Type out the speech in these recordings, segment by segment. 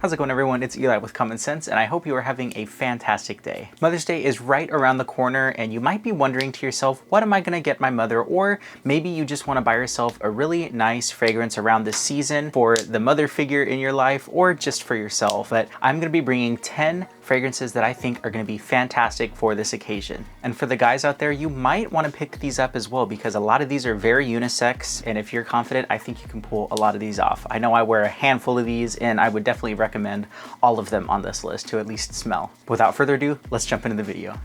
How's it going, everyone? It's Eli with Common Sense, and I hope you are having a fantastic day. Mother's Day is right around the corner, and you might be wondering to yourself, what am I gonna get my mother? Or maybe you just wanna buy yourself a really nice fragrance around this season for the mother figure in your life, or just for yourself. But I'm gonna be bringing 10 fragrances that I think are gonna be fantastic for this occasion. And for the guys out there, you might wanna pick these up as well, because a lot of these are very unisex, and if you're confident, I think you can pull a lot of these off. I know I wear a handful of these, and I would definitely recommend all of them on this list to at least smell. Without further ado, let's jump into the video.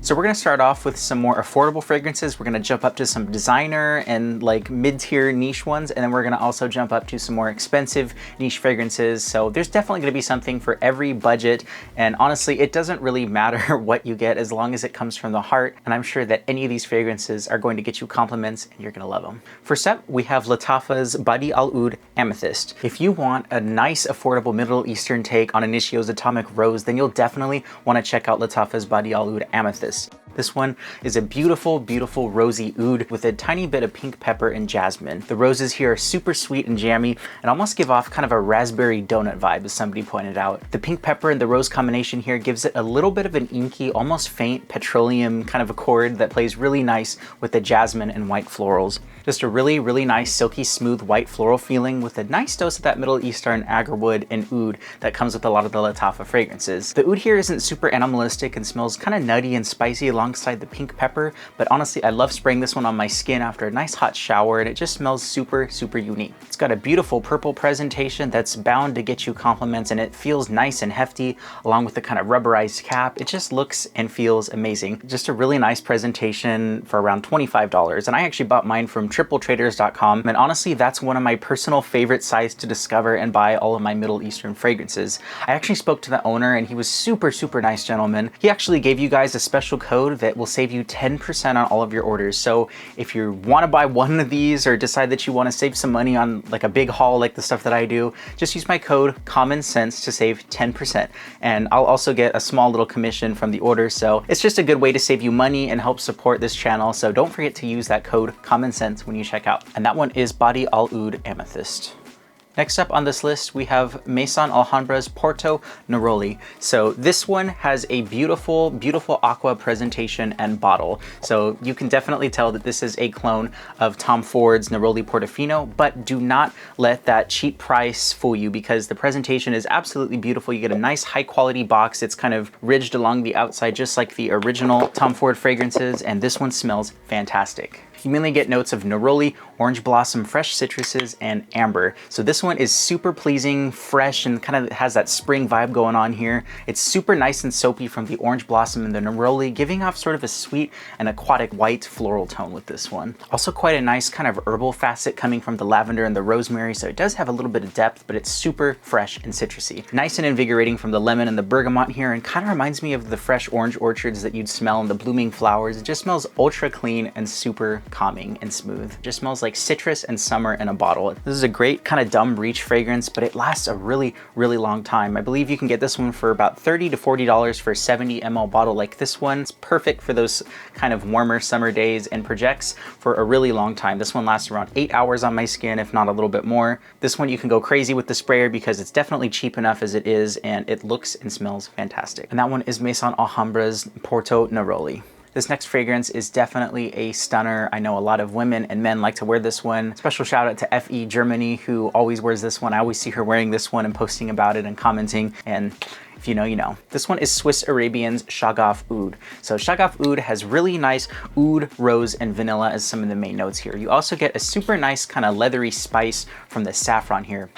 So we're gonna start off with some more affordable fragrances. We're gonna jump up to some designer and like mid-tier niche ones, and then we're gonna also jump up to some more expensive niche fragrances. So there's definitely gonna be something for every budget, and honestly, it doesn't really matter what you get as long as it comes from the heart, and I'm sure that any of these fragrances are going to get you compliments and you're gonna love them. First up, we have Lattafa's Badee Al Oud Amethyst. If you want a nice, affordable Middle Eastern take on Initio's Atomic Rose, then you'll definitely wanna check out Lattafa's Badee Al Oud Amethyst. This one is a beautiful, beautiful rosy oud with a tiny bit of pink pepper and jasmine. The roses here are super sweet and jammy and almost give off kind of a raspberry donut vibe, as somebody pointed out. The pink pepper and the rose combination here gives it a little bit of an inky, almost faint petroleum kind of accord that plays really nice with the jasmine and white florals. Just a really, really nice, silky smooth white floral feeling with a nice dose of that Middle Eastern agarwood and oud that comes with a lot of the Lattafa fragrances. The oud here isn't super animalistic and smells kind of nutty and spicy alongside the pink pepper, but honestly, I love spraying this one on my skin after a nice hot shower, and it just smells super, super unique. It's got a beautiful purple presentation that's bound to get you compliments, and it feels nice and hefty along with the kind of rubberized cap. It just looks and feels amazing. Just a really nice presentation for around $25, and I actually bought mine from tripletraders.com, and honestly, that's one of my personal favorite sites to discover and buy all of my Middle Eastern fragrances. I actually spoke to the owner, and he was super, super nice gentleman. He actually gave you guys a special code that will save you 10% on all of your orders. So if you want to buy one of these or decide that you want to save some money on like a big haul like the stuff that I do, just use my code Common Sense to save 10%. And I'll also get a small little commission from the order. So it's just a good way to save you money and help support this channel. So don't forget to use that code Common Sense when you check out. And that one is Badee Al Oud Amethyst. Next up on this list, we have Maison Alhambra's Porto Neroli. So this one has a beautiful, beautiful aqua presentation and bottle. So you can definitely tell that this is a clone of Tom Ford's Neroli Portofino, but do not let that cheap price fool you, because the presentation is absolutely beautiful. You get a nice high quality box. It's kind of ridged along the outside, just like the original Tom Ford fragrances. And this one smells fantastic. You mainly get notes of neroli, orange blossom, fresh citruses, and amber. So this one is super pleasing, fresh, and kind of has that spring vibe going on here. It's super nice and soapy from the orange blossom and the neroli, giving off sort of a sweet and aquatic white floral tone with this one. Also quite a nice kind of herbal facet coming from the lavender and the rosemary, so it does have a little bit of depth, but it's super fresh and citrusy. Nice and invigorating from the lemon and the bergamot here, and kind of reminds me of the fresh orange orchards that you'd smell in the blooming flowers. It just smells ultra clean and super calming and smooth. It just smells like citrus and summer in a bottle. This is a great kind of dumb reach fragrance, but it lasts a really, really long time. I believe you can get this one for about $30 to $40 for a 70 ml bottle like this one. It's perfect for those kind of warmer summer days and projects for a really long time. This one lasts around 8 hours on my skin, if not a little bit more. This one you can go crazy with the sprayer because it's definitely cheap enough as it is, and it looks and smells fantastic. And that one is Maison Alhambra's Porto Neroli. This next fragrance is definitely a stunner. I know a lot of women and men like to wear this one. Special shout out to FE Germany, who always wears this one. I always see her wearing this one and posting about it and commenting, and if you know, you know. This one is Swiss Arabian's Shaghaf Oud. So Shaghaf Oud has really nice oud, rose, and vanilla as some of the main notes here. You also get a super nice kind of leathery spice from the saffron here.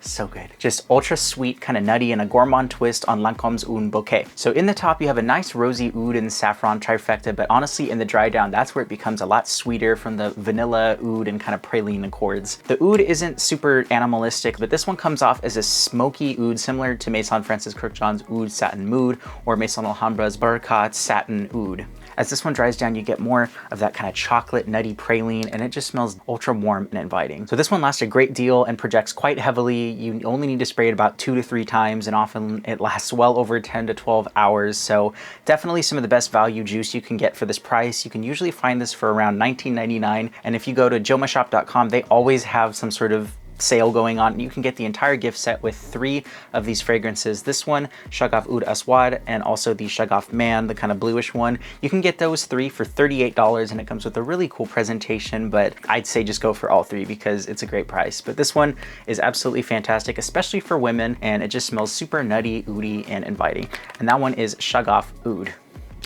So good. Just ultra sweet, kind of nutty, and a gourmand twist on Lancome's Oud Bouquet. So in the top, you have a nice rosy oud and saffron trifecta, but honestly, in the dry down, that's where it becomes a lot sweeter from the vanilla oud and kind of praline accords. The oud isn't super animalistic, but this one comes off as a smoky oud, similar to Maison Francis Kurkdijan's Oud Satin Mood or Maison Alhambra's Barakat Satin Oud. As this one dries down, you get more of that kind of chocolate nutty praline, and it just smells ultra warm and inviting. So this one lasts a great deal and projects quite heavily. You only need to spray it about 2 to 3 times, and often it lasts well over 10 to 12 hours. So definitely some of the best value juice you can get for this price. You can usually find this for around $19.99, and if you go to jomashop.com, they always have some sort of sale going on. You can get the entire gift set with 3 of these fragrances. This one, Shaghaf Oud Aswad, and also the Shaghaf Man, the kind of bluish one. You can get those 3 for $38, and it comes with a really cool presentation, but I'd say just go for all 3 because it's a great price. But this one is absolutely fantastic, especially for women, and it just smells super nutty, oudy, and inviting. And that one is Shaghaf Oud.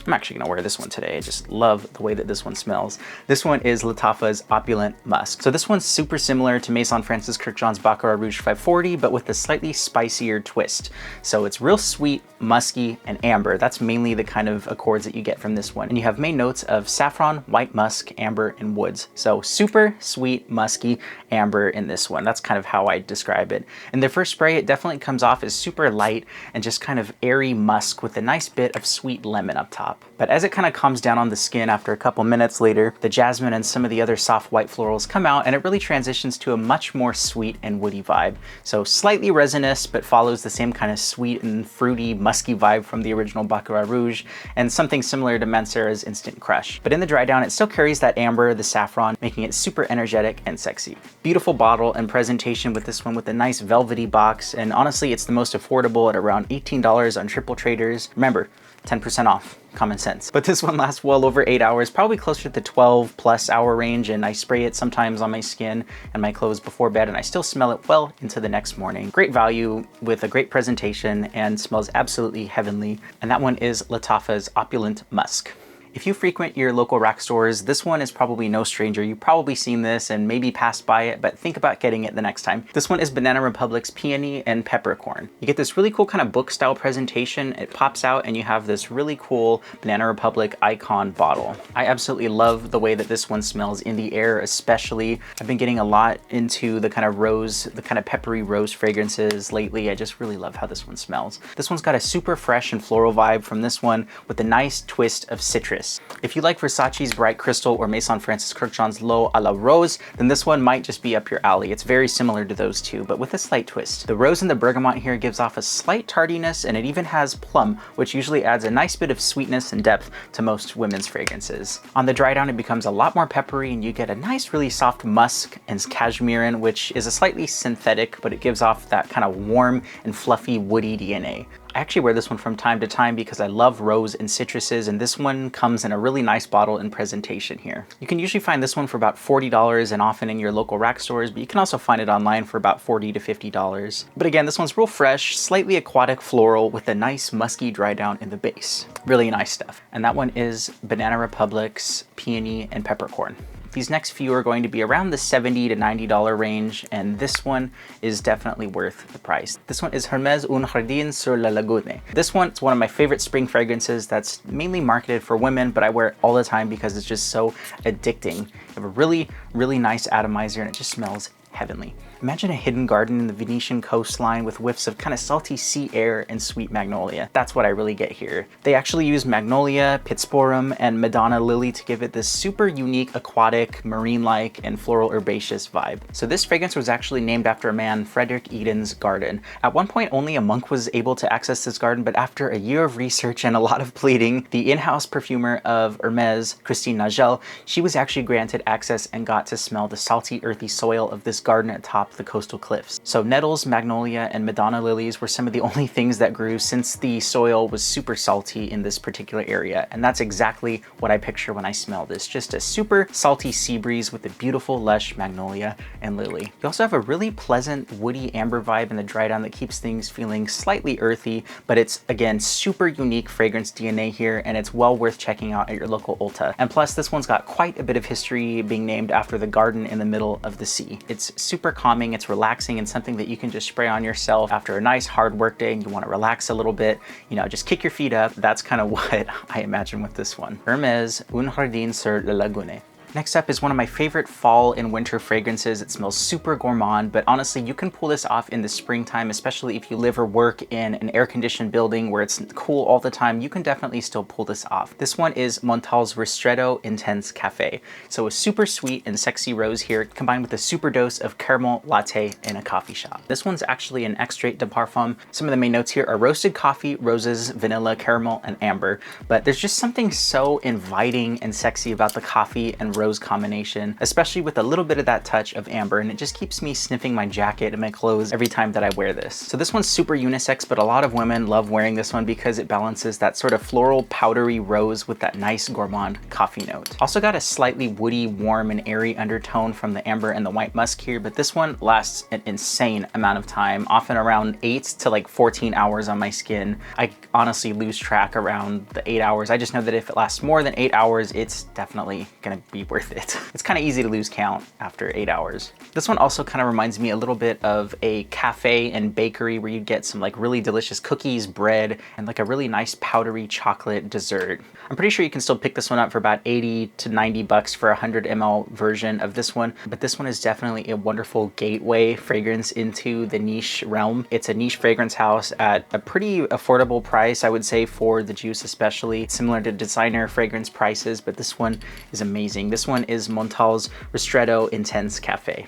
I'm actually gonna wear this one today. I just love the way that this one smells. This one is Lattafa's Opulent Musk. So this one's super similar to Maison Francis Kurkdijan's Baccarat Rouge 540, but with a slightly spicier twist. So it's real sweet, musky, and amber. That's mainly the kind of accords that you get from this one. And you have main notes of saffron, white musk, amber, and woods. So super sweet, musky, amber in this one. That's kind of how I describe it. In the first spray, it definitely comes off as super light and just kind of airy musk with a nice bit of sweet lemon up top. But as it kind of calms down on the skin after a couple minutes later, the jasmine and some of the other soft white florals come out, and it really transitions to a much more sweet and woody vibe. So slightly resinous, but follows the same kind of sweet and fruity, musky vibe from the original Baccarat Rouge, and something similar to Mancera's Instant Crush. But in the dry down, it still carries that amber, the saffron, making it super energetic and sexy. Beautiful bottle and presentation with this one with a nice velvety box, and honestly, it's the most affordable at around $18 on Triple Traders. Remember, 10% off. Common sense. But this one lasts well over 8 hours, probably closer to the 12+ hour range, and I spray it sometimes on my skin and my clothes before bed, and I still smell it well into the next morning. Great value with a great presentation and smells absolutely heavenly. And that one is Lattafa's Opulent Musk. If you frequent your local rack stores, this one is probably no stranger. You've probably seen this and maybe passed by it, but think about getting it the next time. This one is Banana Republic's Peony and Peppercorn. You get this really cool kind of book style presentation. It pops out and you have this really cool Banana Republic icon bottle. I absolutely love the way that this one smells in the air, especially. I've been getting a lot into the kind of rose, the kind of peppery rose fragrances lately. I just really love how this one smells. This one's got a super fresh and floral vibe from this one with a nice twist of citrus. If you like Versace's Bright Crystal or Maison Francis Kurkdijan's L'Eau à la Rose, then this one might just be up your alley. It's very similar to those two, but with a slight twist. The rose and the bergamot here gives off a slight tardiness, and it even has plum, which usually adds a nice bit of sweetness and depth to most women's fragrances. On the dry down, it becomes a lot more peppery, and you get a nice, really soft musk and cashmerean, which is a slightly synthetic, but it gives off that kind of warm and fluffy woody DNA. I actually wear this one from time to time because I love rose and citruses, and this one comes in a really nice bottle and presentation here. You can usually find this one for about $40 and often in your local rack stores, but you can also find it online for about $40 to $50. But again, this one's real fresh, slightly aquatic floral with a nice musky dry down in the base. Really nice stuff. And that one is Banana Republic's Peony and Peppercorn. These next few are going to be around the $70 to $90 range, and this one is definitely worth the price. This one is Hermes Un Jardin sur la Lagune. This one is one of my favorite spring fragrances that's mainly marketed for women, but I wear it all the time because it's just so addicting. You have a really, really nice atomizer, and it just smells heavenly. Imagine a hidden garden in the Venetian coastline with whiffs of kind of salty sea air and sweet magnolia. That's what I really get here. They actually use magnolia, pitsporum, and Madonna lily to give it this super unique aquatic, marine-like, and floral herbaceous vibe. So this fragrance was actually named after a man, Frederick Eden's garden. At one point, only a monk was able to access this garden, but after a year of research and a lot of pleading, the in-house perfumer of Hermes, Christine Nagel, she was actually granted access and got to smell the salty, earthy soil of this garden atop the coastal cliffs. So nettles, magnolia, and Madonna lilies were some of the only things that grew since the soil was super salty in this particular area. And that's exactly what I picture when I smell this. Just a super salty sea breeze with a beautiful, lush magnolia and lily. You also have a really pleasant, woody amber vibe in the dry down that keeps things feeling slightly earthy, but it's, again, super unique fragrance DNA here, and it's well worth checking out at your local Ulta. And plus, this one's got quite a bit of history being named after the garden in the middle of the sea. It's super calming, it's relaxing, and something that you can just spray on yourself after a nice hard work day and you want to relax a little bit, you know, just kick your feet up. That's kind of what I imagine with this one. Hermes Un Jardin sur la Lagune. Next up is one of my favorite fall and winter fragrances. It smells super gourmand, but honestly, you can pull this off in the springtime, especially if you live or work in an air-conditioned building where it's cool all the time. You can definitely still pull this off. This one is Montale's Ristretto Intense Cafe. So a super sweet and sexy rose here, combined with a super dose of caramel latte in a coffee shop. This one's actually an extrait de parfum. Some of the main notes here are roasted coffee, roses, vanilla, caramel, and amber. But there's just something so inviting and sexy about the coffee and rose combination, especially with a little bit of that touch of amber, and it just keeps me sniffing my jacket and my clothes every time that I wear this. So this one's super unisex, but a lot of women love wearing this one because it balances that sort of floral powdery rose with that nice gourmand coffee note. Also got a slightly woody, warm, and airy undertone from the amber and the white musk here, but this one lasts an insane amount of time, often around 8 to like 14 hours on my skin. I honestly lose track around the 8 hours. I just know that if it lasts more than 8 hours, it's definitely gonna be worth it. It's kind of easy to lose count after 8 hours. This one also kind of reminds me a little bit of a cafe and bakery where you get some like really delicious cookies, bread, and like a really nice powdery chocolate dessert. I'm pretty sure you can still pick this one up for about 80 to 90 bucks for a 100 ml version of this one, but this one is definitely a wonderful gateway fragrance into the niche realm. It's a niche fragrance house at a pretty affordable price, I would say, for the juice especially, similar to designer fragrance prices, but this one is amazing. This one is Montale's Ristretto Intense Cafe.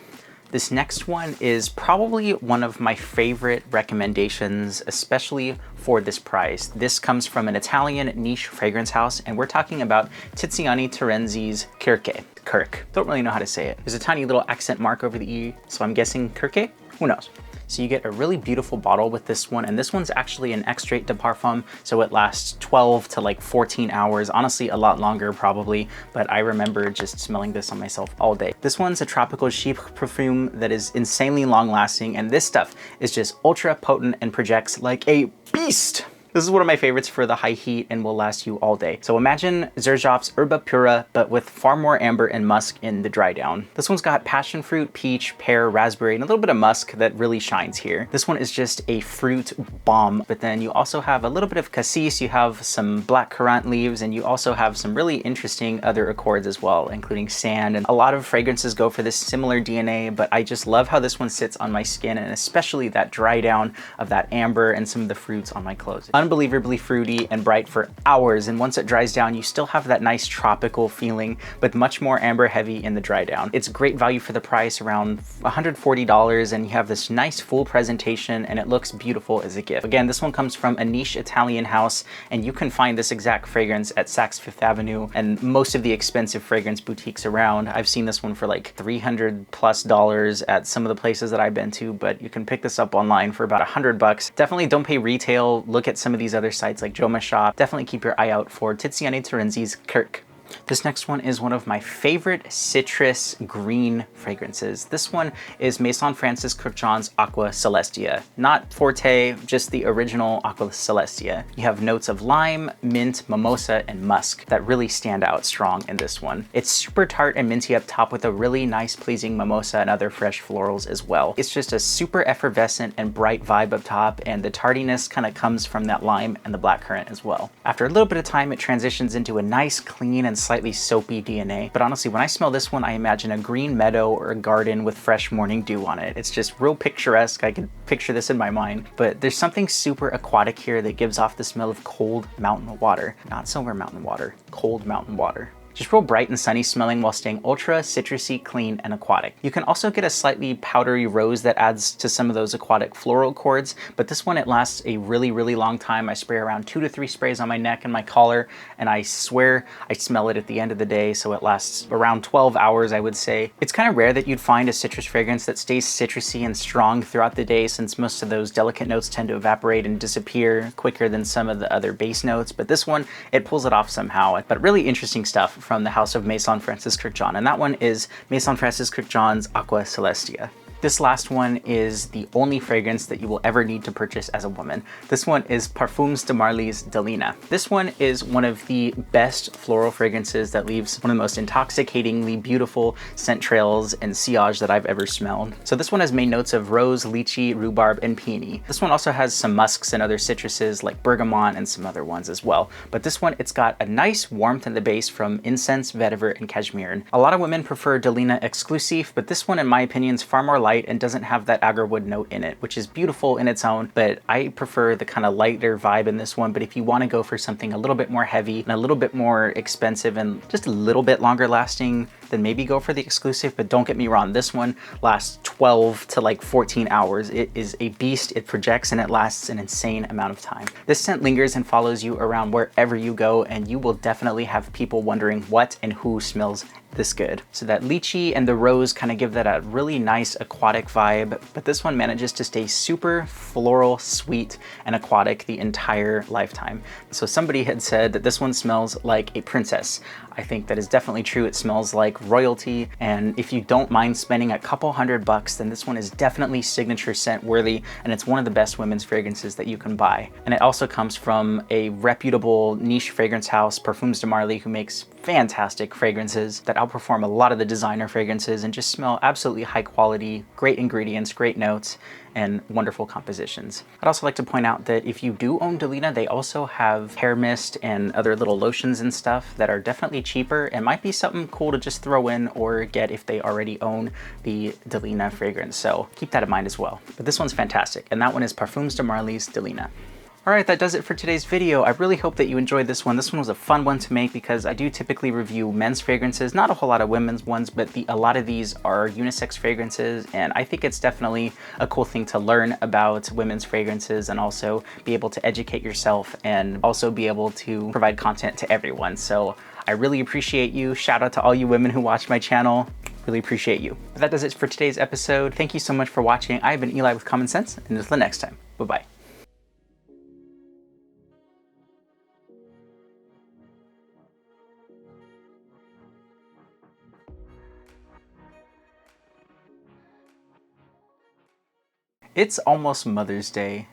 This next one is probably one of my favorite recommendations, especially for this price. This comes from an Italian niche fragrance house, and we're talking about Tiziana Terenzi's Kirke. Don't really know how to say it. There's a tiny little accent mark over the E, so I'm guessing Kirke? Who knows? So you get a really beautiful bottle with this one, and this one's actually an extrait de parfum, so it lasts 12 to like 14 hours, honestly a lot longer probably, but I remember just smelling this on myself all day. This one's a tropical chic perfume that is insanely long lasting, and this stuff is just ultra potent and projects like a beast. This is one of my favorites for the high heat and will last you all day. So imagine Xerjoff's Herba Pura, but with far more amber and musk in the dry down. This one's got passion fruit, peach, pear, raspberry, and a little bit of musk that really shines here. This one is just a fruit bomb, but then you also have a little bit of cassis, you have some black currant leaves, and you also have some really interesting other accords as well, including sand. And a lot of fragrances go for this similar DNA, but I just love how this one sits on my skin, and especially that dry down of that amber and some of the fruits on my clothes. Unbelievably fruity and bright for hours, and once it dries down you still have that nice tropical feeling, but much more amber heavy in the dry down. It's great value for the price, around $140, and you have this nice full presentation and it looks beautiful as a gift. Again, this one comes from a niche Italian house, and you can find this exact fragrance at Saks Fifth Avenue and most of the expensive fragrance boutiques around. I've seen this one for like $300+ at some of the places that I've been to, but you can pick this up online for about $100. Definitely don't pay retail. Look at some of these other sites like Joma Shop. Definitely keep your eye out for Tiziana Terenzi's Kirke. This next one is one of my favorite citrus green fragrances. This one is Maison Kurkdijan's Aqua Celestia. Not Forte, just the original Aqua Celestia. You have notes of lime, mint, mimosa, and musk that really stand out strong in this one. It's super tart and minty up top with a really nice pleasing mimosa and other fresh florals as well. It's just a super effervescent and bright vibe up top, and the tardiness kind of comes from that lime and the blackcurrant as well. After a little bit of time, it transitions into a nice, clean, and slightly soapy DNA. But honestly, when I smell this one, I imagine a green meadow or a garden with fresh morning dew on it. It's just real picturesque. I can picture this in my mind. But there's something super aquatic here that gives off the smell of cold mountain water. Not somewhere mountain water, cold mountain water. Just real bright and sunny smelling while staying ultra citrusy, clean, and aquatic. You can also get a slightly powdery rose that adds to some of those aquatic floral chords, but this one, it lasts a really, really long time. I spray around 2 to 3 sprays on my neck and my collar, and I swear I smell it at the end of the day, so it lasts around 12 hours, I would say. It's kind of rare that you'd find a citrus fragrance that stays citrusy and strong throughout the day, since most of those delicate notes tend to evaporate and disappear quicker than some of the other base notes, but this one, it pulls it off somehow. But really interesting stuff from the house of Maison Kurkdijan, and that one is Maison Kurkdijan's Aqua Celestia. This last one is the only fragrance that you will ever need to purchase as a woman. This one is Parfums de Marly's Delina. This one is one of the best floral fragrances that leaves one of the most intoxicatingly beautiful scent trails and sillage that I've ever smelled. So this one has main notes of rose, lychee, rhubarb, and peony. This one also has some musks and other citruses like bergamot and some other ones as well. But this one, it's got a nice warmth in the base from incense, vetiver, and cashmere. A lot of women prefer Delina exclusive, but this one, in my opinion, is far more light and doesn't have that agarwood note in it, which is beautiful in its own, but I prefer the kind of lighter vibe in this one. But if you want to go for something a little bit more heavy and a little bit more expensive and just a little bit longer lasting, then maybe go for the exclusive. But don't get me wrong, this one lasts 12 to like 14 hours. It is a beast. It projects and it lasts an insane amount of time. This scent lingers and follows you around wherever you go, and you will definitely have people wondering what and who smells this good. So that lychee and the rose kind of give that a really nice aquatic vibe, but this one manages to stay super floral, sweet, and aquatic the entire lifetime. So somebody had said that this one smells like a princess. I think that is definitely true. It smells like royalty, and if you don't mind spending a couple $100, then this one is definitely signature scent worthy, and it's one of the best women's fragrances that you can buy. And it also comes from a reputable niche fragrance house, Parfums de Marly, who makes fantastic fragrances that outperform a lot of the designer fragrances and just smell absolutely high quality, great ingredients, great notes, and wonderful compositions. I'd also like to point out that if you do own Delina, they also have hair mist and other little lotions and stuff that are definitely cheaper and might be something cool to just throw in or get if they already own the Delina fragrance. So keep that in mind as well. But this one's fantastic, and that one is Parfums de Marly's Delina. All right, that does it for today's video. I really hope that you enjoyed this one. This one was a fun one to make because I do typically review men's fragrances, not a whole lot of women's ones, but a lot of these are unisex fragrances, and I think it's definitely a cool thing to learn about women's fragrances and also be able to educate yourself and also be able to provide content to everyone. So I really appreciate you. Shout out to all you women who watch my channel. Really appreciate you. But that does it for today's episode. Thank you so much for watching. I've been Eli with Common Sense, and until the next time, bye-bye. It's almost Mother's Day,